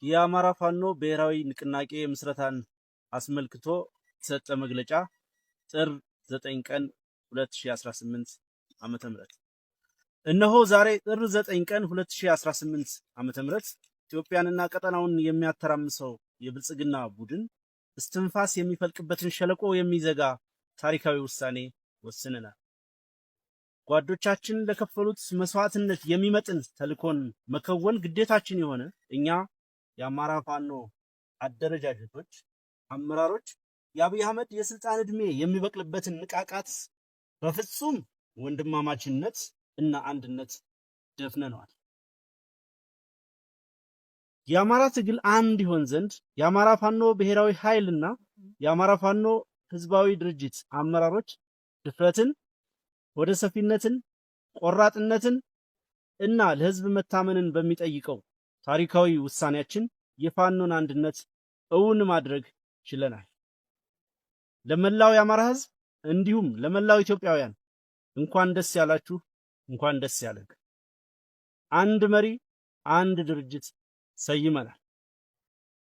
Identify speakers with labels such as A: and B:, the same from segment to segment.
A: የአማራ ፋኖ ብሔራዊ ንቅናቄ ምስረታን አስመልክቶ የተሰጠ መግለጫ ጥር 9 ቀን 2018 ዓመተ ምህረት እነሆ ዛሬ ጥር 9 ቀን 2018 ዓመተ ምህረት ኢትዮጵያንና ቀጠናውን የሚያተራምሰው የብልጽግና ቡድን እስትንፋስ የሚፈልቅበትን ሸለቆ የሚዘጋ ታሪካዊ ውሳኔ ወስነናል። ጓዶቻችን ለከፈሉት መስዋዕትነት የሚመጥን ተልኮን መከወን ግዴታችን የሆነ እኛ የአማራ ፋኖ አደረጃጀቶች፣ አመራሮች የአብይ አህመድ የስልጣን ዕድሜ የሚበቅልበትን ንቃቃት በፍጹም ወንድማማችነት እና አንድነት ደፍነነዋል። የአማራ ትግል አንድ ይሆን ዘንድ የአማራ ፋኖ ብሔራዊ ኃይልና የአማራ ፋኖ ህዝባዊ ድርጅት አመራሮች ድፍረትን፣ ወደ ሰፊነትን፣ ቆራጥነትን እና ለህዝብ መታመንን በሚጠይቀው ታሪካዊ ውሳኔያችን የፋኖን አንድነት እውን ማድረግ ችለናል። ለመላው የአማራ ህዝብ እንዲሁም ለመላው ኢትዮጵያውያን እንኳን ደስ ያላችሁ፣ እንኳን ደስ ያለን። አንድ መሪ፣ አንድ ድርጅት ሰይመናል።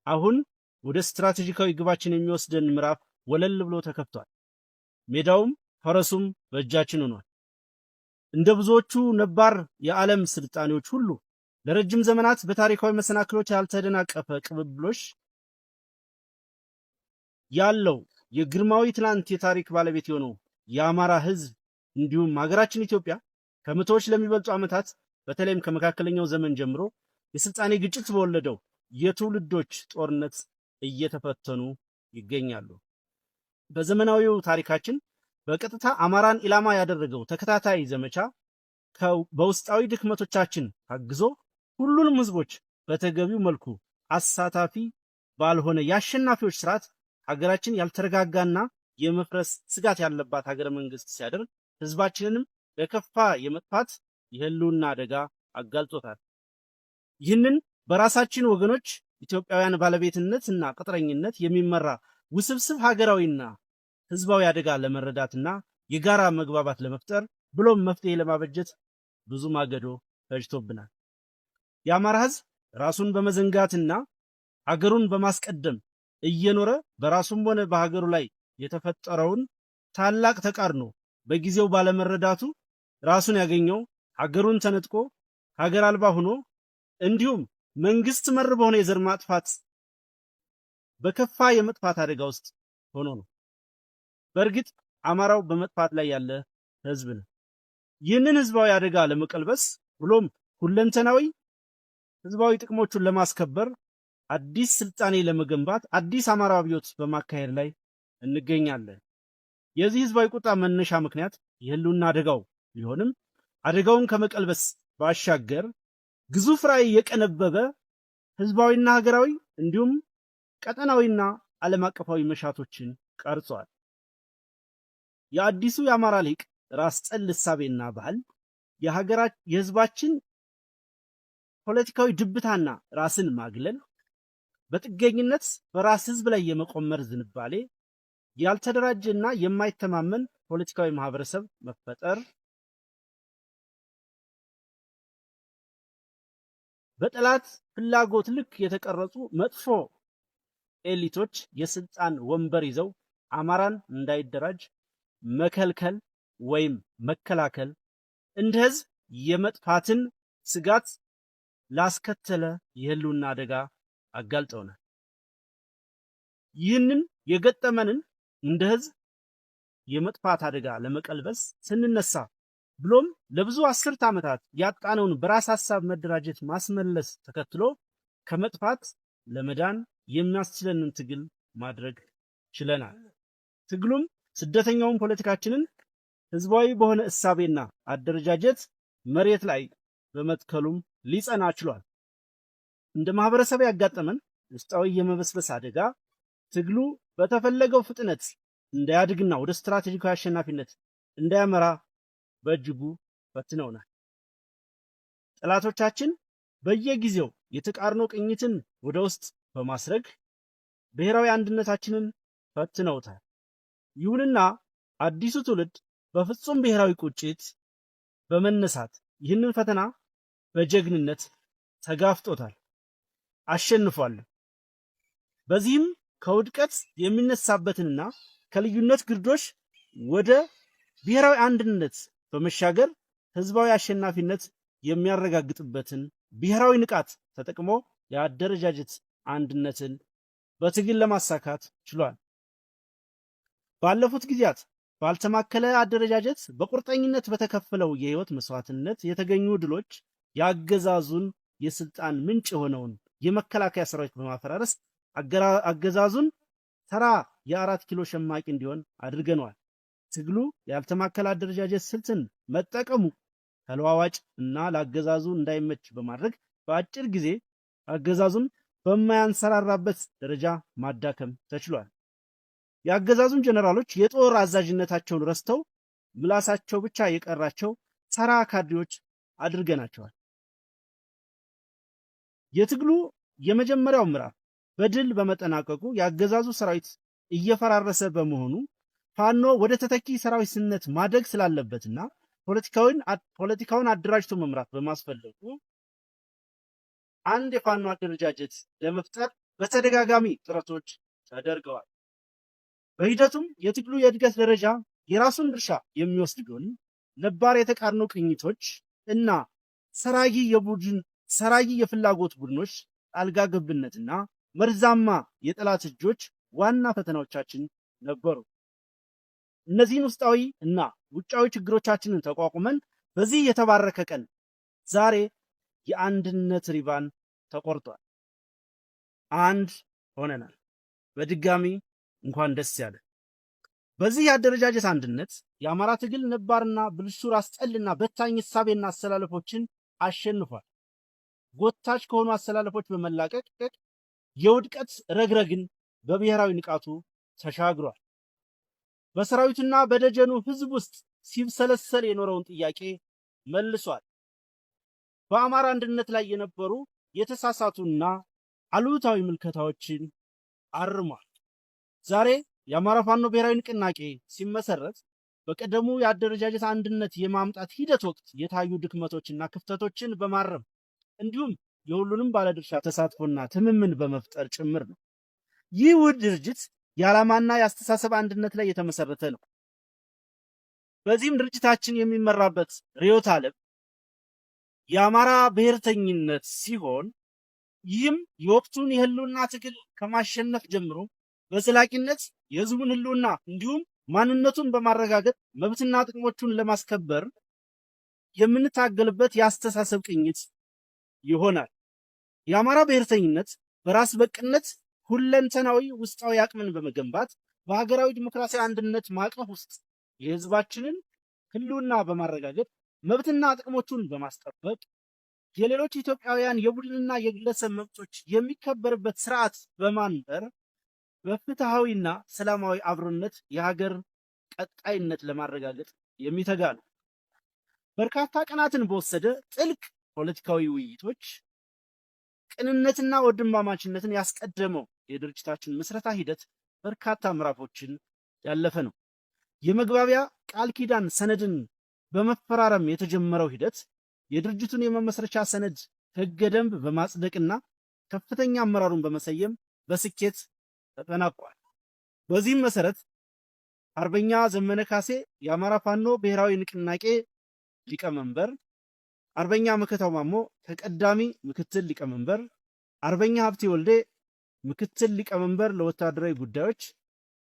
A: አሁን ወደ ስትራቴጂካዊ ግባችን የሚወስደን ምዕራፍ ወለል ብሎ ተከፍቷል። ሜዳውም ፈረሱም በእጃችን ሆኗል። እንደ ብዙዎቹ ነባር የዓለም ስልጣኔዎች ሁሉ ለረጅም ዘመናት በታሪካዊ መሰናክሎች ያልተደናቀፈ ቅብብሎሽ ያለው የግርማዊ ትናንት የታሪክ ባለቤት የሆነው የአማራ ህዝብ እንዲሁም ሀገራችን ኢትዮጵያ ከመቶዎች ለሚበልጡ ዓመታት በተለይም ከመካከለኛው ዘመን ጀምሮ የስልጣኔ ግጭት በወለደው የትውልዶች ጦርነት እየተፈተኑ ይገኛሉ። በዘመናዊው ታሪካችን በቀጥታ አማራን ኢላማ ያደረገው ተከታታይ ዘመቻ በውስጣዊ ድክመቶቻችን ታግዞ ሁሉንም ህዝቦች በተገቢው መልኩ አሳታፊ ባልሆነ የአሸናፊዎች ስርዓት ሀገራችን ያልተረጋጋና የመፍረስ ስጋት ያለባት ሀገረ መንግስት ሲያደርግ ህዝባችንንም ለከፋ የመጥፋት የህልውና አደጋ አጋልጦታል። ይህንን በራሳችን ወገኖች ኢትዮጵያውያን ባለቤትነት እና ቅጥረኝነት የሚመራ ውስብስብ ሀገራዊና ህዝባዊ አደጋ ለመረዳትና የጋራ መግባባት ለመፍጠር ብሎም መፍትሄ ለማበጀት ብዙ ማገዶ ፈጅቶብናል። የአማራ ህዝብ ራሱን በመዘንጋትና ሀገሩን በማስቀደም እየኖረ በራሱም ሆነ በሀገሩ ላይ የተፈጠረውን ታላቅ ተቃርኖ በጊዜው ባለመረዳቱ ራሱን ያገኘው ሀገሩን ተነጥቆ ሀገር አልባ ሆኖ እንዲሁም መንግስት መር በሆነ የዘር ማጥፋት በከፋ የመጥፋት አደጋ ውስጥ ሆኖ ነው። በእርግጥ አማራው በመጥፋት ላይ ያለ ህዝብ ነው። ይህንን ህዝባዊ አደጋ ለመቀልበስ ብሎም ሁለንተናዊ ህዝባዊ ጥቅሞቹን ለማስከበር አዲስ ስልጣኔ ለመገንባት አዲስ አማራ አብዮት በማካሄድ ላይ እንገኛለን። የዚህ ህዝባዊ ቁጣ መነሻ ምክንያት የህልውና አደጋው ቢሆንም አደጋውን ከመቀልበስ ባሻገር ግዙፍ ራዕይ የቀነበበ ህዝባዊና ሀገራዊ እንዲሁም ቀጠናዊና ዓለም አቀፋዊ መሻቶችን ቀርጿል። የአዲሱ የአማራ ሊቅ ራስ ጠል እሳቤና ባህል የህዝባችን ፖለቲካዊ ድብታና ራስን ማግለል፣ በጥገኝነት በራስ ህዝብ ላይ የመቆመር ዝንባሌ፣ ያልተደራጀና የማይተማመን ፖለቲካዊ ማህበረሰብ መፈጠር፣ በጠላት ፍላጎት ልክ የተቀረጹ መጥፎ ኤሊቶች የስልጣን ወንበር ይዘው አማራን እንዳይደራጅ መከልከል ወይም መከላከል እንደ ህዝብ የመጥፋትን ስጋት ላስከተለ የህልውና አደጋ አጋልጠውናል። ይህንን የገጠመንን እንደ ህዝብ የመጥፋት አደጋ ለመቀልበስ ስንነሳ ብሎም ለብዙ አስርት ዓመታት ያጣነውን በራስ ሐሳብ መደራጀት ማስመለስ ተከትሎ ከመጥፋት ለመዳን የሚያስችለንን ትግል ማድረግ ችለናል። ትግሉም ስደተኛውን ፖለቲካችንን ህዝባዊ በሆነ እሳቤና አደረጃጀት መሬት ላይ በመትከሉም ሊጸና ችሏል። እንደ ማህበረሰብ ያጋጠመን ውስጣዊ የመበስበስ አደጋ ትግሉ በተፈለገው ፍጥነት እንዳያድግና ወደ ስትራቴጂካዊ አሸናፊነት እንዳያመራ በእጅጉ ፈትነውናል። ጠላቶቻችን በየጊዜው የተቃርኖ ቅኝትን ወደ ውስጥ በማስረግ ብሔራዊ አንድነታችንን ፈትነውታል። ይሁንና አዲሱ ትውልድ በፍጹም ብሔራዊ ቁጭት በመነሳት ይህንን ፈተና በጀግንነት ተጋፍጦታል። አሸንፏል። በዚህም ከውድቀት የሚነሳበትንና ከልዩነት ግርዶሽ ወደ ብሔራዊ አንድነት በመሻገር ህዝባዊ አሸናፊነት የሚያረጋግጥበትን ብሔራዊ ንቃት ተጠቅሞ የአደረጃጀት አንድነትን በትግል ለማሳካት ችሏል። ባለፉት ጊዜያት ባልተማከለ አደረጃጀት በቁርጠኝነት በተከፈለው የህይወት መስዋዕትነት የተገኙ ድሎች የአገዛዙን የስልጣን ምንጭ የሆነውን የመከላከያ ሰራዊት በማፈራረስ አገዛዙን ተራ የ4 ኪሎ ሸማቂ እንዲሆን አድርገነዋል። ትግሉ ያልተማከለ አደረጃጀት ስልትን መጠቀሙ ተለዋዋጭ እና ለአገዛዙ እንዳይመች በማድረግ በአጭር ጊዜ አገዛዙን በማያንሰራራበት ደረጃ ማዳከም ተችሏል። የአገዛዙን ጀነራሎች የጦር አዛዥነታቸውን ረስተው ምላሳቸው ብቻ የቀራቸው ተራ ካድሬዎች አድርገናቸዋል። የትግሉ የመጀመሪያው ምዕራፍ በድል በመጠናቀቁ የአገዛዙ ሰራዊት እየፈራረሰ በመሆኑ ፋኖ ወደ ተተኪ ሰራዊትነት ማደግ ስላለበትና ፖለቲካውን አደራጅቶ መምራት በማስፈለጉ አንድ የፋኖ አደረጃጀት ለመፍጠር በተደጋጋሚ ጥረቶች ተደርገዋል። በሂደቱም የትግሉ የእድገት ደረጃ የራሱን ድርሻ የሚወስድ ቢሆንም ነባር የተቃርኖ ቅኝቶች እና ሰራጊ የፍላጎት ቡድኖች ጣልቃ ገብነትና መርዛማ የጠላት እጆች ዋና ፈተናዎቻችን ነበሩ። እነዚህን ውስጣዊ እና ውጫዊ ችግሮቻችንን ተቋቁመን በዚህ የተባረከ ቀን ዛሬ የአንድነት ሪባን ተቆርጧል። አንድ ሆነናል። በድጋሚ እንኳን ደስ ያለ። በዚህ የአደረጃጀት አንድነት የአማራ ትግል ነባርና ብልሹ ራስ ጠልና በታኝ እሳቤና አሰላለፎችን አሸንፏል። ጎታች ከሆኑ አሰላለፎች በመላቀቅ የውድቀት ረግረግን በብሔራዊ ንቃቱ ተሻግሯል። በሰራዊቱና በደጀኑ ህዝብ ውስጥ ሲብሰለሰል የኖረውን ጥያቄ መልሷል። በአማራ አንድነት ላይ የነበሩ የተሳሳቱና አሉታዊ ምልከታዎችን አርሟል። ዛሬ የአማራ ፋኖ ብሔራዊ ንቅናቄ ሲመሰረት በቀደሙ የአደረጃጀት አንድነት የማምጣት ሂደት ወቅት የታዩ ድክመቶችና ክፍተቶችን በማረም እንዲሁም የሁሉንም ባለድርሻ ተሳትፎና ትምምን በመፍጠር ጭምር ነው። ይህ ውህድ ድርጅት የዓላማና የአስተሳሰብ አንድነት ላይ የተመሰረተ ነው። በዚህም ድርጅታችን የሚመራበት ርዕዮተ ዓለም የአማራ ብሔርተኝነት ሲሆን ይህም የወቅቱን የህልውና ትግል ከማሸነፍ ጀምሮ በዘላቂነት የህዝቡን ህልውና እንዲሁም ማንነቱን በማረጋገጥ መብትና ጥቅሞቹን ለማስከበር የምንታገልበት የአስተሳሰብ ቅኝት ይሆናል። የአማራ ብሔርተኝነት በራስ በቅነት ሁለንተናዊ ውስጣዊ አቅምን በመገንባት በሀገራዊ ዲሞክራሲያዊ አንድነት ማዕቀፍ ውስጥ የህዝባችንን ህልውና በማረጋገጥ መብትና ጥቅሞቹን በማስጠበቅ የሌሎች ኢትዮጵያውያን የቡድንና የግለሰብ መብቶች የሚከበርበት ስርዓት በማንበር በፍትሃዊና ሰላማዊ አብሮነት የሀገር ቀጣይነት ለማረጋገጥ የሚተጋ ነው። በርካታ ቀናትን በወሰደ ጥልቅ ፖለቲካዊ ውይይቶች ቅንነትና ወንድማማችነትን ያስቀደመው የድርጅታችን ምስረታ ሂደት በርካታ ምዕራፎችን ያለፈ ነው። የመግባቢያ ቃል ኪዳን ሰነድን በመፈራረም የተጀመረው ሂደት የድርጅቱን የመመስረቻ ሰነድ ህገ ደንብ በማጽደቅና ከፍተኛ አመራሩን በመሰየም በስኬት ተጠናቋል። በዚህም መሰረት አርበኛ ዘመነ ካሴ የአማራ ፋኖ ብሔራዊ ንቅናቄ ሊቀመንበር፣ አርበኛ መከታው ማሞ ተቀዳሚ ምክትል ሊቀመንበር፣ አርበኛ ሀብቴ ወልዴ ምክትል ሊቀመንበር ለወታደራዊ ጉዳዮች፣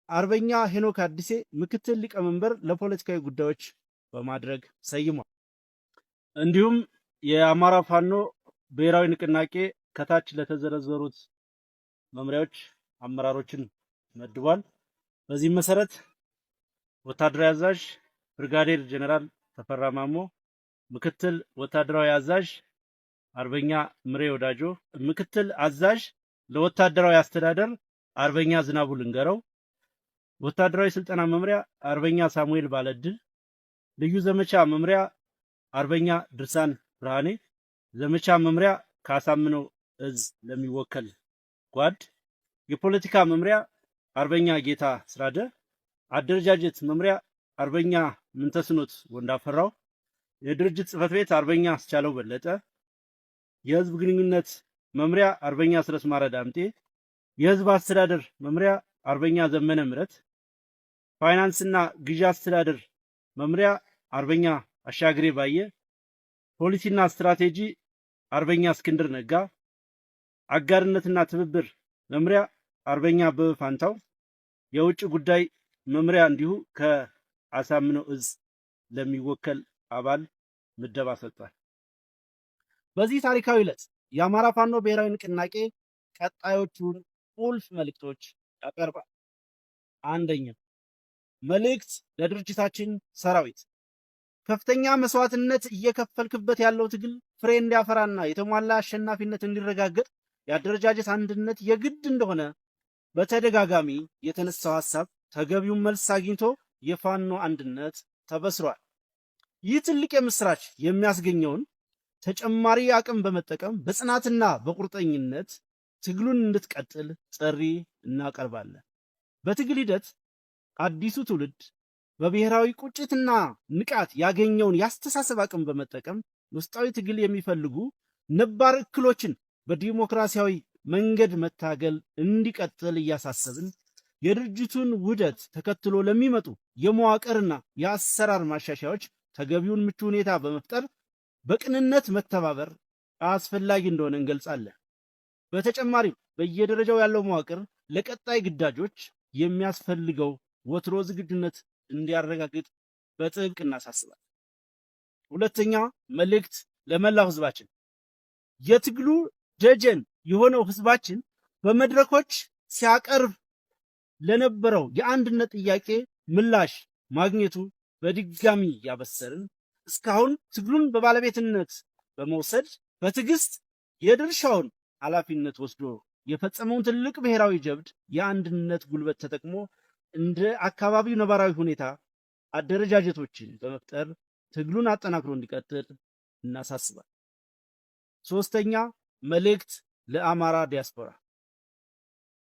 A: አርበኛ ሄኖክ አዲሴ ምክትል ሊቀመንበር ለፖለቲካዊ ጉዳዮች በማድረግ ሰይሟል። እንዲሁም የአማራ ፋኖ ብሔራዊ ንቅናቄ ከታች ለተዘረዘሩት መምሪያዎች አመራሮችን መድቧል። በዚህ መሰረት ወታደራዊ አዛዥ ብርጋዴር ጀነራል ተፈራ ማሞ፣ ምክትል ወታደራዊ አዛዥ አርበኛ ምሬ ወዳጆ፣ ምክትል አዛዥ ለወታደራዊ አስተዳደር አርበኛ ዝናቡ ልንገረው፣ ወታደራዊ ስልጠና መምሪያ አርበኛ ሳሙኤል ባለድል፣ ልዩ ዘመቻ መምሪያ አርበኛ ድርሳን ብርሃኔ፣ ዘመቻ መምሪያ ካሳምነው እዝ ለሚወከል ጓድ፣ የፖለቲካ መምሪያ አርበኛ ጌታ ስራደ፣ አደረጃጀት መምሪያ አርበኛ ምንተስኖት ወንዳፈራው፣ የድርጅት ጽህፈት ቤት አርበኛ አስቻለው በለጠ፣ የህዝብ ግንኙነት መምሪያ አርበኛ አስረስ ማረ ዳምጤ፣ የህዝብ አስተዳደር መምሪያ አርበኛ ዘመነ ምረት፣ ፋይናንስና ግዢ አስተዳደር መምሪያ አርበኛ አሻግሬ ባየ፣ ፖሊሲና ስትራቴጂ አርበኛ እስክንድር ነጋ፣ አጋርነትና ትብብር መምሪያ አርበኛ አበበ ፋንታው፣ የውጭ ጉዳይ መምሪያ እንዲሁ ከአሳምነው እዝ ለሚወከል አባል ምደባ ሰጥቷል። በዚህ ታሪካዊ ዕለት የአማራ ፋኖ ብሔራዊ ንቅናቄ ቀጣዮቹን ቁልፍ መልእክቶች ያቀርባል። አንደኛ፣ መልእክት ለድርጅታችን ሰራዊት። ከፍተኛ መስዋዕትነት እየከፈልክበት ያለው ትግል ፍሬ እንዲያፈራና የተሟላ አሸናፊነት እንዲረጋገጥ የአደረጃጀት አንድነት የግድ እንደሆነ በተደጋጋሚ የተነሳው ሐሳብ ተገቢውን መልስ አግኝቶ የፋኖ አንድነት ተበስሯል። ይህ ትልቅ የምስራች የሚያስገኘውን ተጨማሪ አቅም በመጠቀም በጽናትና በቁርጠኝነት ትግሉን እንድትቀጥል ጥሪ እናቀርባለን። በትግል ሂደት አዲሱ ትውልድ በብሔራዊ ቁጭትና ንቃት ያገኘውን የአስተሳሰብ አቅም በመጠቀም ውስጣዊ ትግል የሚፈልጉ ነባር እክሎችን በዲሞክራሲያዊ መንገድ መታገል እንዲቀጥል እያሳሰብን የድርጅቱን ውህደት ተከትሎ ለሚመጡ የመዋቅርና የአሰራር ማሻሻያዎች ተገቢውን ምቹ ሁኔታ በመፍጠር በቅንነት መተባበር አስፈላጊ እንደሆነ እንገልጻለን። በተጨማሪም በየደረጃው ያለው መዋቅር ለቀጣይ ግዳጆች የሚያስፈልገው ወትሮ ዝግጁነት እንዲያረጋግጥ በጥብቅ እናሳስባለን። ሁለተኛ መልእክት ለመላው ህዝባችን። የትግሉ ደጀን የሆነው ህዝባችን በመድረኮች ሲያቀርብ ለነበረው የአንድነት ጥያቄ ምላሽ ማግኘቱ በድጋሚ ያበሰርን፣ እስካሁን ትግሉን በባለቤትነት በመውሰድ በትዕግስት የድርሻውን ኃላፊነት ወስዶ የፈጸመውን ትልቅ ብሔራዊ ጀብድ የአንድነት ጉልበት ተጠቅሞ እንደ አካባቢው ነባራዊ ሁኔታ አደረጃጀቶችን በመፍጠር ትግሉን አጠናክሮ እንዲቀጥል እናሳስባል። ሶስተኛ መልእክት ለአማራ ዲያስፖራ።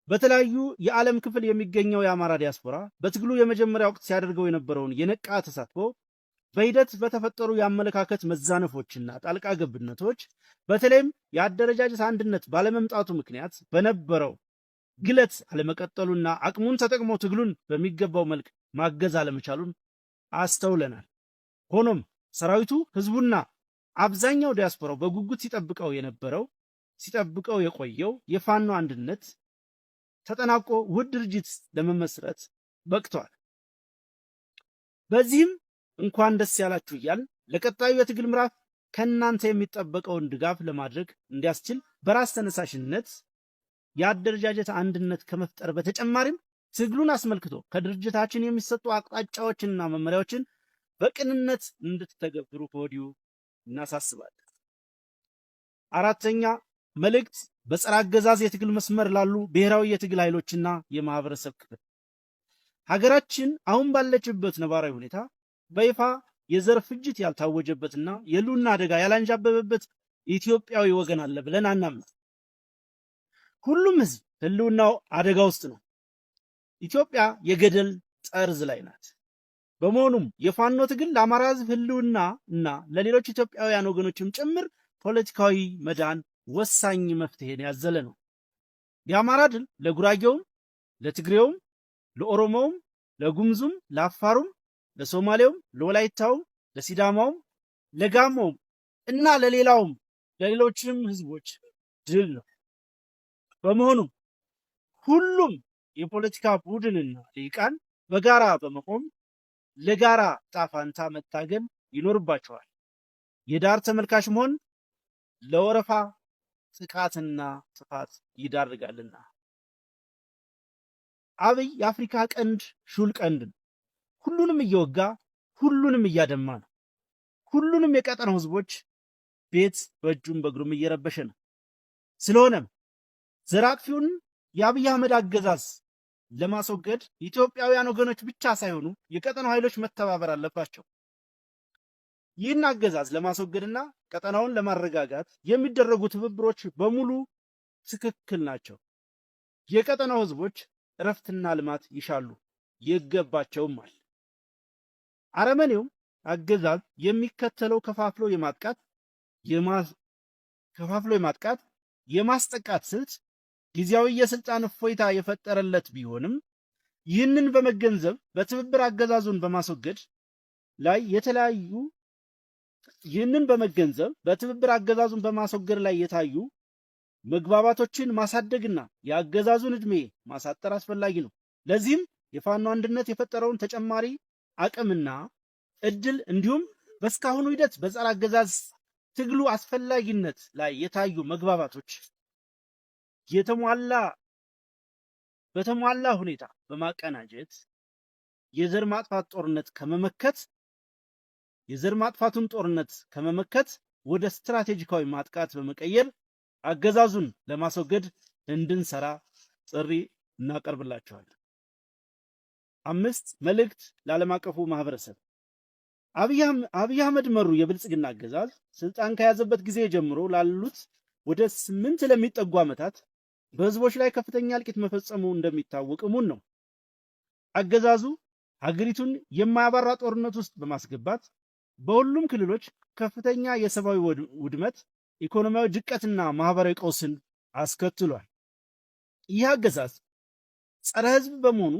A: በተለያዩ የዓለም ክፍል የሚገኘው የአማራ ዲያስፖራ በትግሉ የመጀመሪያ ወቅት ሲያደርገው የነበረውን የነቃ ተሳትፎ በሂደት በተፈጠሩ የአመለካከት መዛነፎችና ጣልቃ ገብነቶች በተለይም የአደረጃጀት አንድነት ባለመምጣቱ ምክንያት በነበረው ግለት አለመቀጠሉና አቅሙን ተጠቅሞ ትግሉን በሚገባው መልክ ማገዝ አለመቻሉን አስተውለናል። ሆኖም ሰራዊቱ ህዝቡና አብዛኛው ዲያስፖራው በጉጉት ሲጠብቀው የቆየው የፋኖ አንድነት ተጠናቆ ውህድ ድርጅት ለመመስረት በቅቷል። በዚህም እንኳን ደስ ያላችሁ እያልን ለቀጣዩ የትግል ምዕራፍ ከእናንተ የሚጠበቀውን ድጋፍ ለማድረግ እንዲያስችል በራስ ተነሳሽነት የአደረጃጀት አንድነት ከመፍጠር በተጨማሪም ትግሉን አስመልክቶ ከድርጅታችን የሚሰጡ አቅጣጫዎችንና መመሪያዎችን በቅንነት እንድትተገብሩ ከወዲሁ እናሳስባለን። አራተኛ መልእክት በጸረ አገዛዝ የትግል መስመር ላሉ ብሔራዊ የትግል ኃይሎችና የማህበረሰብ ክፍል። ሀገራችን አሁን ባለችበት ነባራዊ ሁኔታ በይፋ የዘር ፍጅት ያልታወጀበትና የህልውና አደጋ ያላንዣበበበት ኢትዮጵያዊ ወገን አለ ብለን አናምንም። ሁሉም ህዝብ ህልውናው አደጋ ውስጥ ነው። ኢትዮጵያ የገደል ጠርዝ ላይ ናት። በመሆኑም የፋኖ ትግል ለአማራ ህዝብ ህልውና እና ለሌሎች ኢትዮጵያውያን ወገኖችም ጭምር ፖለቲካዊ መዳን ወሳኝ መፍትሄን ያዘለ ነው። የአማራ ድል ለጉራጌውም፣ ለትግሬውም፣ ለኦሮሞውም፣ ለጉምዙም፣ ለአፋሩም፣ ለሶማሌውም፣ ለወላይታውም፣ ለሲዳማውም፣ ለጋሞውም እና ለሌሎችም ህዝቦች ድል ነው። በመሆኑም ሁሉም የፖለቲካ ቡድንና ልሂቃን በጋራ በመቆም ለጋራ ጣፋንታ መታገል ይኖርባቸዋል። የዳር ተመልካች መሆን ለወረፋ ጥቃትና ጥፋት ይዳርጋልና። አብይ የአፍሪካ ቀንድ ሹል ቀንድ ነው። ሁሉንም እየወጋ ሁሉንም እያደማ ነው። ሁሉንም የቀጠናው ህዝቦች ቤት በእጁም በእግሩም እየረበሸ ነው። ስለሆነም ዘር አጥፊውን የአብይ አህመድ አገዛዝ ለማስወገድ ኢትዮጵያውያን ወገኖች ብቻ ሳይሆኑ የቀጠናው ኃይሎች መተባበር አለባቸው። ይህን አገዛዝ ለማስወገድና ቀጠናውን ለማረጋጋት የሚደረጉ ትብብሮች በሙሉ ትክክል ናቸው። የቀጠናው ህዝቦች እረፍትና ልማት ይሻሉ፣ ይገባቸውማል። አረመኔው አገዛዝ የሚከተለው ከፋፍሎ የማጥቃት የማስጠቃት ስልት ጊዜያዊ የስልጣን እፎይታ የፈጠረለት ቢሆንም ይህንን በመገንዘብ በትብብር አገዛዙን በማስወገድ ላይ የታዩ መግባባቶችን ማሳደግና የአገዛዙን ዕድሜ ማሳጠር አስፈላጊ ነው። ለዚህም የፋኖ አንድነት የፈጠረውን ተጨማሪ አቅምና እድል እንዲሁም በእስካሁኑ ሂደት በጸረ አገዛዝ ትግሉ አስፈላጊነት ላይ የታዩ መግባባቶች በተሟላ ሁኔታ በማቀናጀት የዘር ማጥፋቱን ጦርነት ከመመከት ወደ ስትራቴጂካዊ ማጥቃት በመቀየር አገዛዙን ለማስወገድ እንድንሰራ ጥሪ እናቀርብላችኋለን። 5 መልእክት ለዓለም አቀፉ ማህበረሰብ። አብይ አህመድ መሩ የብልጽግና አገዛዝ ስልጣን ከያዘበት ጊዜ ጀምሮ ላሉት ወደ 8 ለሚጠጉ ዓመታት በህዝቦች ላይ ከፍተኛ እልቂት መፈጸሙ እንደሚታወቅ እሙን ነው። አገዛዙ ሀገሪቱን የማያባራ ጦርነት ውስጥ በማስገባት በሁሉም ክልሎች ከፍተኛ የሰብአዊ ውድመት፣ ኢኮኖሚያዊ ድቀትና ማህበራዊ ቀውስን አስከትሏል። ይህ አገዛዝ ጸረ ህዝብ በመሆኑ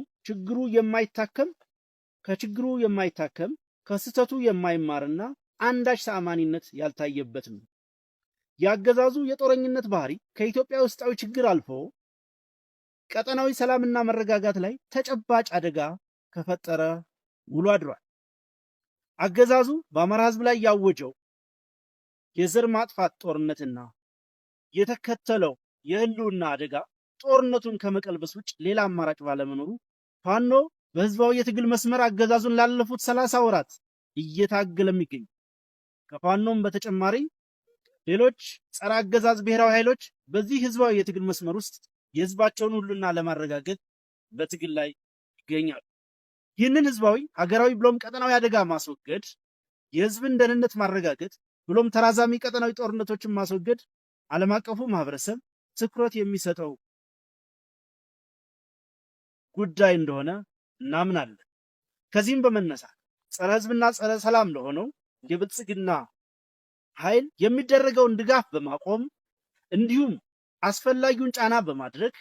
A: ከችግሩ የማይታከም ከስህተቱ የማይማርና አንዳች ተአማኒነት ያልታየበትም ነው። የአገዛዙ የጦረኝነት ባህሪ ከኢትዮጵያ ውስጣዊ ችግር አልፎ ቀጠናዊ ሰላምና መረጋጋት ላይ ተጨባጭ አደጋ ከፈጠረ ውሎ አድሯል። አገዛዙ በአማራ ህዝብ ላይ ያወጀው የዘር ማጥፋት ጦርነትና የተከተለው የህልውና አደጋ ጦርነቱን ከመቀልበስ ውጭ ሌላ አማራጭ ባለመኖሩ ፋኖ በህዝባዊ የትግል መስመር አገዛዙን ላለፉት 30 ወራት እየታገለ የሚገኝ ከፋኖም በተጨማሪ ሌሎች ጸረ አገዛዝ ብሔራዊ ኃይሎች በዚህ ህዝባዊ የትግል መስመር ውስጥ የህዝባቸውን ሁሉና ለማረጋገጥ በትግል ላይ ይገኛሉ። ይህንን ህዝባዊ ሀገራዊ ብሎም ቀጠናዊ አደጋ ማስወገድ፣ የህዝብን ደህንነት ማረጋገጥ ብሎም ተራዛሚ ቀጠናዊ ጦርነቶችን ማስወገድ ዓለም አቀፉ ማህበረሰብ ትኩረት የሚሰጠው ጉዳይ እንደሆነ እናምናለን። ከዚህም በመነሳት ጸረ ህዝብና ጸረ ሰላም ለሆነው የብልጽግና ኃይል የሚደረገውን ድጋፍ በማቆም እንዲሁም አስፈላጊውን ጫና በማድረግ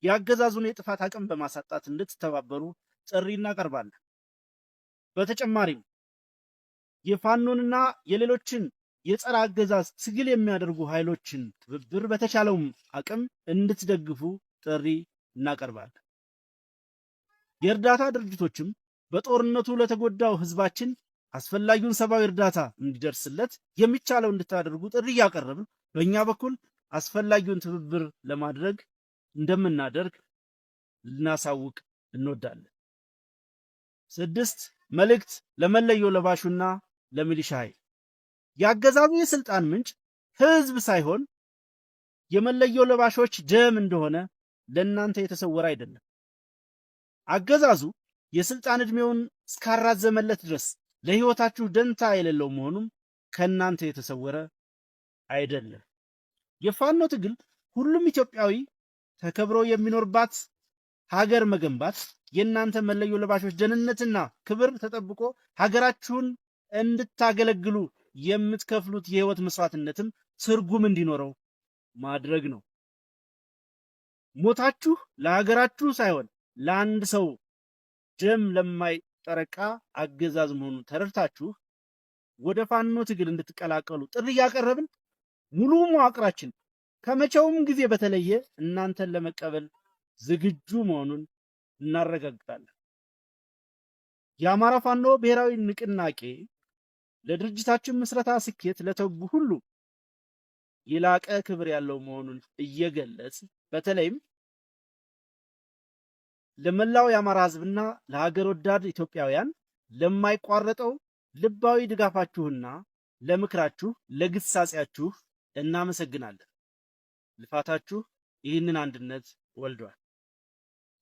A: የአገዛዙን የጥፋት አቅም በማሳጣት እንድትተባበሩ ጥሪ እናቀርባለን። በተጨማሪም የፋኖንና የሌሎችን የጸረ አገዛዝ ትግል የሚያደርጉ ኃይሎችን ትብብር በተቻለውም አቅም እንድትደግፉ ጥሪ እናቀርባለን። የእርዳታ ድርጅቶችም በጦርነቱ ለተጎዳው ህዝባችን አስፈላጊውን ሰብአዊ እርዳታ እንዲደርስለት የሚቻለው እንድታደርጉ ጥሪ እያቀረብን በእኛ በኩል አስፈላጊውን ትብብር ለማድረግ እንደምናደርግ ልናሳውቅ እንወዳለን። 6 መልእክት ለመለዮ ለባሹና ለሚሊሻ ኃይል። የአገዛዙ የስልጣን ምንጭ ህዝብ ሳይሆን የመለዮ ለባሾች ደም እንደሆነ ለእናንተ የተሰወረ አይደለም። አገዛዙ የስልጣን ዕድሜውን እስካራዘመለት ድረስ ለህይወታችሁ ደንታ የሌለው መሆኑም ከእናንተ የተሰወረ አይደለም። የፋኖ ትግል ሁሉም ኢትዮጵያዊ ተከብሮ የሚኖርባት ሀገር መገንባት፣ የእናንተ መለዮ ለባሾች ደህንነትና ክብር ተጠብቆ ሀገራችሁን እንድታገለግሉ የምትከፍሉት የህይወት መስዋዕትነትም ትርጉም እንዲኖረው ማድረግ ነው። ሞታችሁ ለሀገራችሁ ሳይሆን ለአንድ ሰው ደም ለማይጠረቃ አገዛዝ መሆኑን ተረድታችሁ ወደ ፋኖ ትግል እንድትቀላቀሉ ጥሪ እያቀረብን ሙሉ መዋቅራችን ከመቼውም ጊዜ በተለየ እናንተን ለመቀበል ዝግጁ መሆኑን እናረጋግጣለን። የአማራ ፋኖ ብሔራዊ ንቅናቄ ለድርጅታችን ምስረታ ስኬት ለተጉ ሁሉ የላቀ ክብር ያለው መሆኑን እየገለጽ በተለይም ለመላው የአማራ ህዝብና ለሀገር ወዳድ ኢትዮጵያውያን ለማይቋረጠው ልባዊ ድጋፋችሁና ለምክራችሁ፣ ለግሳጼያችሁ እናመሰግናለን። ልፋታችሁ ይህንን አንድነት ወልዷል።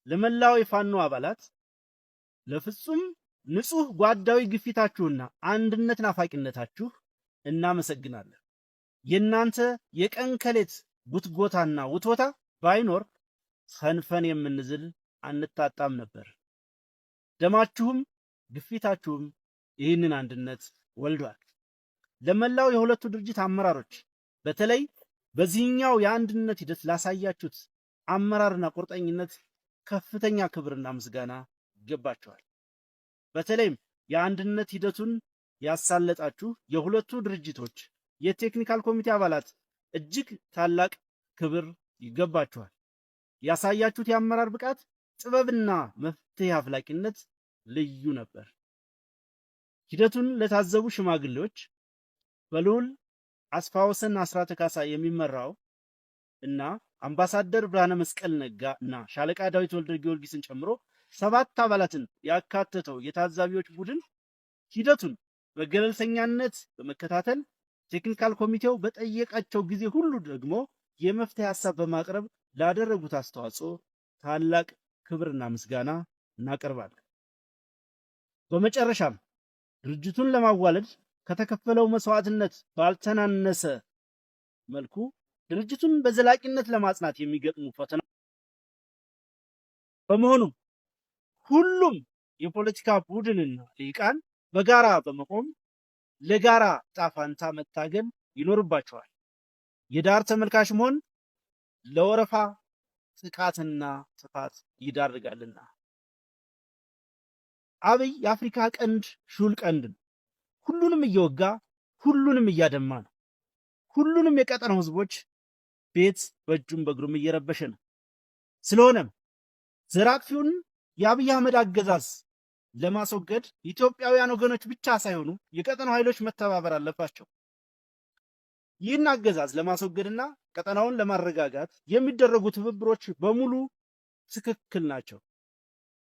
A: ለመላው የፋኖ አባላት ለፍጹም ንጹህ ጓዳዊ ግፊታችሁና አንድነት ናፋቂነታችሁ እናመሰግናለን። የእናንተ የቀን ከሌት ጉትጎታና ውትወታ ባይኖር ሰንፈን የምንዝል አንታጣም ነበር። ደማችሁም ግፊታችሁም ይህንን አንድነት ወልዷል። ለመላው የሁለቱ ድርጅት አመራሮች በተለይ በዚህኛው የአንድነት ሂደት ላሳያችሁት አመራርና ቁርጠኝነት ከፍተኛ ክብርና ምስጋና ይገባችኋል። በተለይም የአንድነት ሂደቱን ያሳለጣችሁ የሁለቱ ድርጅቶች የቴክኒካል ኮሚቴ አባላት እጅግ ታላቅ ክብር ይገባችኋል። ያሳያችሁት የአመራር ብቃት፣ ጥበብና መፍትሄ አፍላቂነት ልዩ ነበር። ሂደቱን ለታዘቡ ሽማግሌዎች በልዑል አስፋወሰን አስራተ ካሳ የሚመራው እና አምባሳደር ብርሃነ መስቀል ነጋ እና ሻለቃ ዳዊት ወልደ ጊዮርጊስን ጨምሮ 7 አባላትን ያካተተው የታዛቢዎች ቡድን ሂደቱን በገለልተኛነት በመከታተል ቴክኒካል ኮሚቴው በጠየቃቸው ጊዜ ሁሉ ደግሞ የመፍትሄ ሀሳብ በማቅረብ ላደረጉት አስተዋጽኦ ታላቅ ክብርና ምስጋና እናቀርባለን። በመጨረሻም ድርጅቱን ለማዋለድ ከተከፈለው መስዋዕትነት ባልተናነሰ መልኩ ድርጅቱን በዘላቂነት ለማጽናት የሚገጥሙ ፈተና በመሆኑም ሁሉም የፖለቲካ ቡድንና ሊቃን በጋራ በመቆም ለጋራ ዕጣ ፈንታ መታገል ይኖርባቸዋል። የዳር ተመልካች መሆን ለወረፋ ጥቃትና ጥፋት ይዳርጋልና። አብይ የአፍሪካ ቀንድ ሹል ቀንድ ነው። ሁሉንም እየወጋ ሁሉንም እያደማ ነው። ሁሉንም የቀጠናው ህዝቦች ቤት በእጁም በእግሩም እየረበሸ ነው። ስለሆነም ዘር አጥፊውን የአብይ አህመድ አገዛዝ ለማስወገድ ኢትዮጵያውያን ወገኖች ብቻ ሳይሆኑ የቀጠናው ኃይሎች መተባበር አለባቸው። ይህን አገዛዝ ለማስወገድና ቀጠናውን ለማረጋጋት የሚደረጉ ትብብሮች በሙሉ ትክክል ናቸው።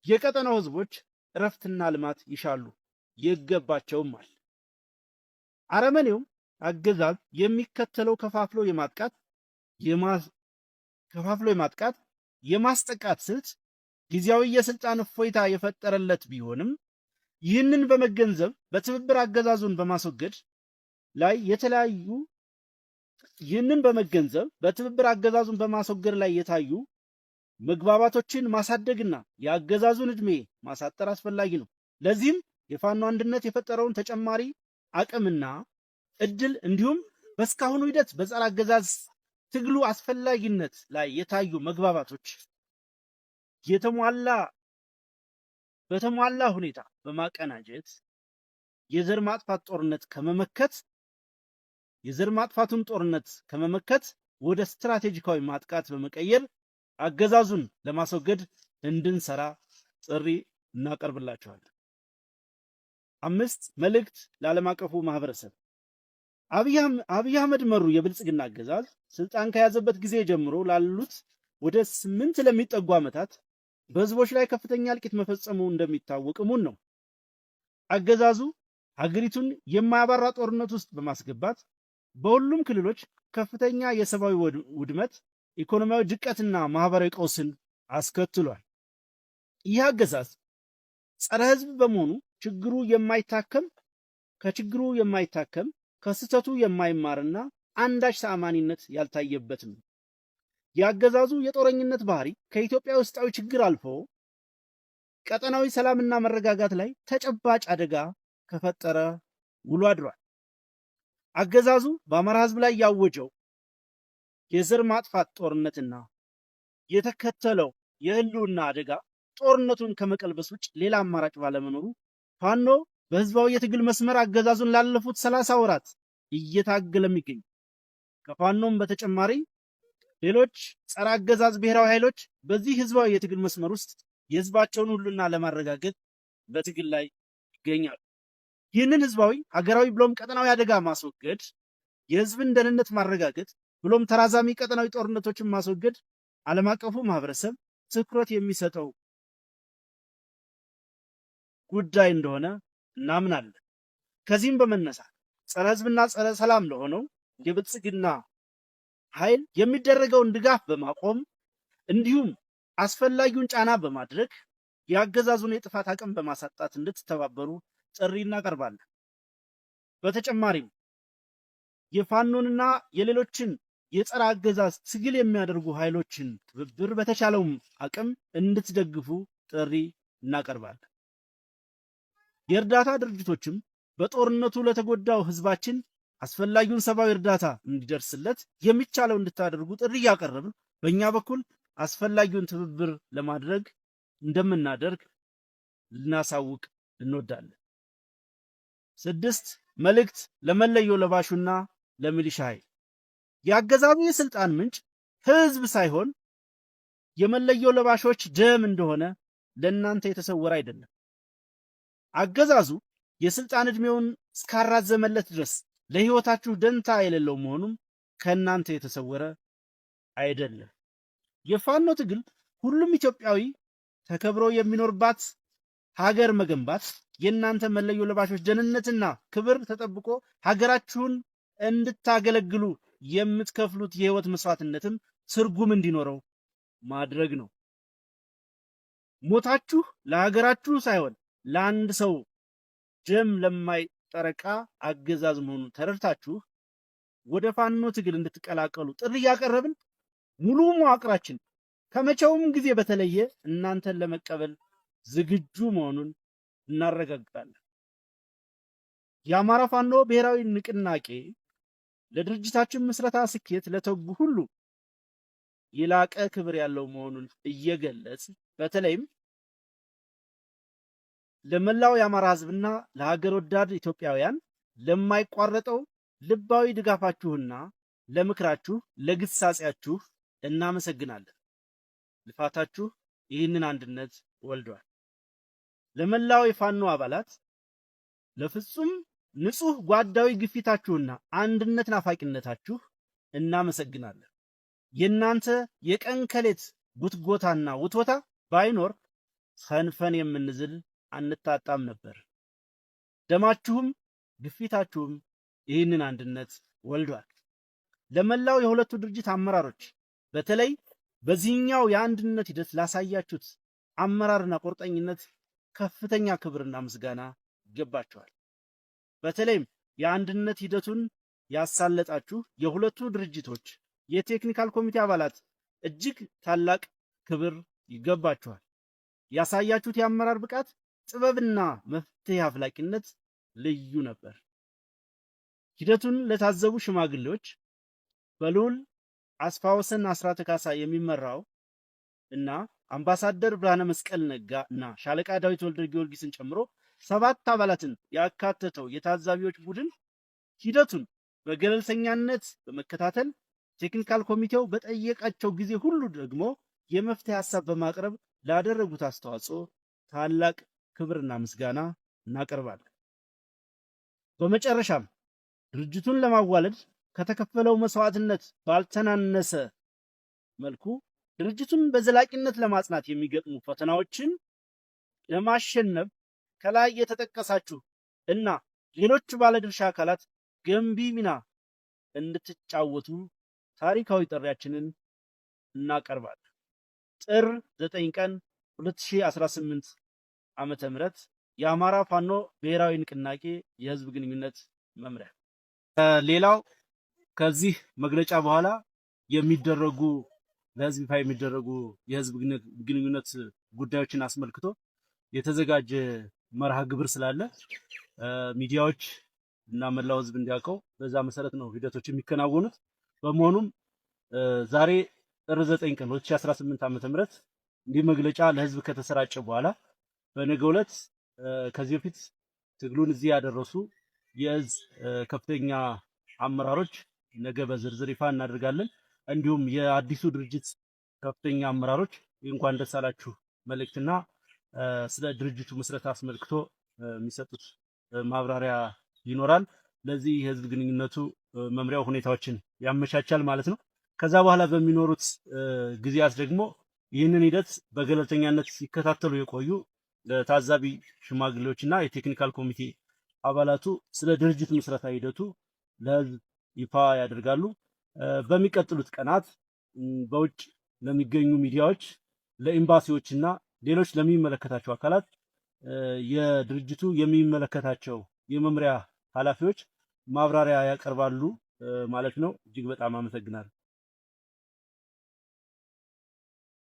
A: የቀጠናው ህዝቦች እረፍትና ልማት ይሻሉ ይገባቸውማል። አረመኔው አገዛዝ የሚከተለው ከፋፍሎ የማጥቃት የማስጠቃት ስልት ጊዜያዊ የስልጣን እፎይታ የፈጠረለት ቢሆንም ይህንን በመገንዘብ በትብብር አገዛዙን በማስወገድ ላይ የታዩ መግባባቶችን ማሳደግና የአገዛዙን ዕድሜ ማሳጠር አስፈላጊ ነው። ለዚህም የፋኖ አንድነት የፈጠረውን ተጨማሪ አቅምና እድል እንዲሁም በስካሁኑ ሂደት በጸረ አገዛዝ ትግሉ አስፈላጊነት ላይ የታዩ መግባባቶች በተሟላ ሁኔታ በማቀናጀት የዘር ማጥፋቱን ጦርነት ከመመከት ወደ ስትራቴጂካዊ ማጥቃት በመቀየር አገዛዙን ለማስወገድ እንድንሰራ ጥሪ እናቀርብላችኋለን። 5 መልእክት ለዓለም አቀፉ ማህበረሰብ። አብይ አህመድ መሩ የብልጽግና አገዛዝ ስልጣን ከያዘበት ጊዜ ጀምሮ ላሉት ወደ 8 ለሚጠጉ ዓመታት በህዝቦች ላይ ከፍተኛ እልቂት መፈጸሙ እንደሚታወቅ እሙን ነው። አገዛዙ ሀገሪቱን የማያባራ ጦርነት ውስጥ በማስገባት በሁሉም ክልሎች ከፍተኛ የሰብአዊ ውድመት፣ ኢኮኖሚያዊ ድቀትና ማህበራዊ ቀውስን አስከትሏል። ይህ አገዛዝ ጸረ ህዝብ በመሆኑ ከችግሩ የማይታከም ከስህተቱ የማይማርና አንዳች ተአማኒነት ያልታየበት ነው። የአገዛዙ የጦረኝነት ባህሪ ከኢትዮጵያ ውስጣዊ ችግር አልፎ ቀጠናዊ ሰላምና መረጋጋት ላይ ተጨባጭ አደጋ ከፈጠረ ውሎ አድሯል። አገዛዙ በአማራ ህዝብ ላይ ያወጀው የዘር ማጥፋት ጦርነትና የተከተለው የህልውና አደጋ ጦርነቱን ከመቀልበስ ውጭ ሌላ አማራጭ ባለመኖሩ ፋኖ በህዝባዊ የትግል መስመር አገዛዙን ላለፉት 30 ወራት እየታገለም ይገኛል። ከፋኖም በተጨማሪ ሌሎች ጸረ አገዛዝ ብሔራዊ ኃይሎች በዚህ ህዝባዊ የትግል መስመር ውስጥ የህዝባቸውን ሁሉና ለማረጋገጥ በትግል ላይ ይገኛሉ። ይህንን ህዝባዊ ሀገራዊ ብሎም ቀጠናዊ አደጋ ማስወገድ፣ የህዝብን ደህንነት ማረጋገጥ ብሎም ተራዛሚ ቀጠናዊ ጦርነቶችን ማስወገድ ዓለም አቀፉ ማህበረሰብ ትኩረት የሚሰጠው ጉዳይ እንደሆነ እናምናለን። ከዚህም በመነሳት ጸረ ህዝብና ጸረ ሰላም ለሆነው የብልጽግና ኃይል የሚደረገውን ድጋፍ በማቆም እንዲሁም አስፈላጊውን ጫና በማድረግ የአገዛዙን የጥፋት አቅም በማሳጣት እንድትተባበሩ ጥሪ እናቀርባለን። በተጨማሪም የፋኖንና የሌሎችን የጸረ አገዛዝ ትግል የሚያደርጉ ኃይሎችን ትብብር በተቻለውም አቅም እንድትደግፉ ጥሪ እናቀርባለን። የእርዳታ ድርጅቶችም በጦርነቱ ለተጎዳው ህዝባችን አስፈላጊውን ሰብአዊ እርዳታ እንዲደርስለት የሚቻለው እንድታደርጉ ጥሪ እያቀረብን በእኛ በኩል አስፈላጊውን ትብብር ለማድረግ እንደምናደርግ ልናሳውቅ እንወዳለን። 6 መልእክት ለመለዮ ለባሹና ለሚሊሻ ኃይል። የአገዛዙ የስልጣን ምንጭ ህዝብ ሳይሆን የመለዮ ለባሾች ደም እንደሆነ ለእናንተ የተሰወረ አይደለም። አገዛዙ የስልጣን ዕድሜውን እስካራዘመለት ድረስ ለህይወታችሁ ደንታ የሌለው መሆኑም ከእናንተ የተሰወረ አይደለም። የፋኖ ትግል ሁሉም ኢትዮጵያዊ ተከብሮ የሚኖርባት ሀገር መገንባት የእናንተ መለዮ ለባሾች ደህንነትና ክብር ተጠብቆ ሀገራችሁን እንድታገለግሉ የምትከፍሉት የህይወት መስዋዕትነትም ትርጉም እንዲኖረው ማድረግ ነው። ሞታችሁ ለሀገራችሁ ሳይሆን ለአንድ ሰው ደም ለማይጠረቃ አገዛዝ መሆኑን ተረድታችሁ ወደ ፋኖ ትግል እንድትቀላቀሉ ጥሪ እያቀረብን ሙሉ መዋቅራችን ከመቼውም ጊዜ በተለየ እናንተን ለመቀበል ዝግጁ መሆኑን እናረጋግጣለን። የአማራ ፋኖ ብሔራዊ ንቅናቄ ለድርጅታችን ምስረታ ስኬት ለተጉ ሁሉ የላቀ ክብር ያለው መሆኑን እየገለጽ በተለይም ለመላው የአማራ ህዝብና ለሀገር ወዳድ ኢትዮጵያውያን ለማይቋረጠው ልባዊ ድጋፋችሁና ለምክራችሁ ለግሳጼያችሁ እናመሰግናለን። ልፋታችሁ ይህንን አንድነት ወልዷል። ለመላው የፋኖ አባላት ለፍጹም ንጹህ ጓዳዊ ግፊታችሁና አንድነት ናፋቂነታችሁ እናመሰግናለን። የእናንተ የቀን ከሌት ጉትጎታና ውትወታ ባይኖር ሰንፈን የምንዝል አንታጣም ነበር። ደማችሁም ግፊታችሁም ይህንን አንድነት ወልዷል። ለመላው የሁለቱ ድርጅት አመራሮች በተለይ በዚህኛው የአንድነት ሂደት ላሳያችሁት አመራርና ቁርጠኝነት ከፍተኛ ክብርና ምስጋና ይገባችኋል። በተለይም የአንድነት ሂደቱን ያሳለጣችሁ የሁለቱ ድርጅቶች የቴክኒካል ኮሚቴ አባላት እጅግ ታላቅ ክብር ይገባችኋል። ያሳያችሁት የአመራር ብቃት፣ ጥበብና መፍትሄ አፍላቂነት ልዩ ነበር። ሂደቱን ለታዘቡ ሽማግሌዎች በልዑል አስፋወሰን አስራተ ካሳ የሚመራው እና አምባሳደር ብርሃነ መስቀል ነጋ እና ሻለቃ ዳዊት ወልደ ጊዮርጊስን ጨምሮ 7 አባላትን ያካተተው የታዛቢዎች ቡድን ሂደቱን በገለልተኛነት በመከታተል ቴክኒካል ኮሚቴው በጠየቃቸው ጊዜ ሁሉ ደግሞ የመፍትሄ ሐሳብ በማቅረብ ላደረጉት አስተዋጽኦ ታላቅ ክብርና ምስጋና እናቀርባለን። በመጨረሻም ድርጅቱን ለማዋለድ ከተከፈለው መስዋዕትነት ባልተናነሰ መልኩ ድርጅቱን በዘላቂነት ለማጽናት የሚገጥሙ ፈተናዎችን ለማሸነፍ ከላይ የተጠቀሳችሁ እና ሌሎች ባለድርሻ አካላት ገንቢ ሚና እንድትጫወቱ ታሪካዊ ጥሪያችንን እናቀርባለን። ጥር 9 ቀን 2018 ዓመተ ምህረት የአማራ ፋኖ ብሔራዊ ንቅናቄ የህዝብ ግንኙነት መምሪያ። ሌላው ከዚህ መግለጫ በኋላ የሚደረጉ ለህዝብ ይፋ የሚደረጉ የህዝብ ግንኙነት ጉዳዮችን አስመልክቶ የተዘጋጀ መርሃ ግብር ስላለ ሚዲያዎች እና መላው ህዝብ እንዲያውቀው በዛ መሰረት ነው ሂደቶች የሚከናወኑት። በመሆኑም ዛሬ ጥር 9 ቀን 2018 ዓ.ም እንዲህ መግለጫ ለህዝብ ከተሰራጨ በኋላ በነገው ዕለት ከዚህ በፊት ትግሉን እዚህ ያደረሱ የእዝ ከፍተኛ አመራሮች ነገ በዝርዝር ይፋ እናደርጋለን። እንዲሁም የአዲሱ ድርጅት ከፍተኛ አመራሮች እንኳን ደስ አላችሁ መልእክትና ስለ ድርጅቱ ምስረታ አስመልክቶ የሚሰጡት ማብራሪያ ይኖራል። ለዚህ የህዝብ ግንኙነቱ መምሪያው ሁኔታዎችን ያመቻቻል ማለት ነው። ከዛ በኋላ በሚኖሩት ጊዜያት ደግሞ ይህንን ሂደት በገለልተኛነት ሲከታተሉ የቆዩ ታዛቢ ሽማግሌዎችና የቴክኒካል ኮሚቴ አባላቱ ስለ ድርጅት ምስረታ ሂደቱ ለህዝብ ይፋ ያደርጋሉ። በሚቀጥሉት ቀናት በውጭ ለሚገኙ ሚዲያዎች፣ ለኤምባሲዎችና ሌሎች ለሚመለከታቸው አካላት የድርጅቱ የሚመለከታቸው የመምሪያ ኃላፊዎች ማብራሪያ ያቀርባሉ ማለት ነው። እጅግ በጣም አመሰግናለሁ።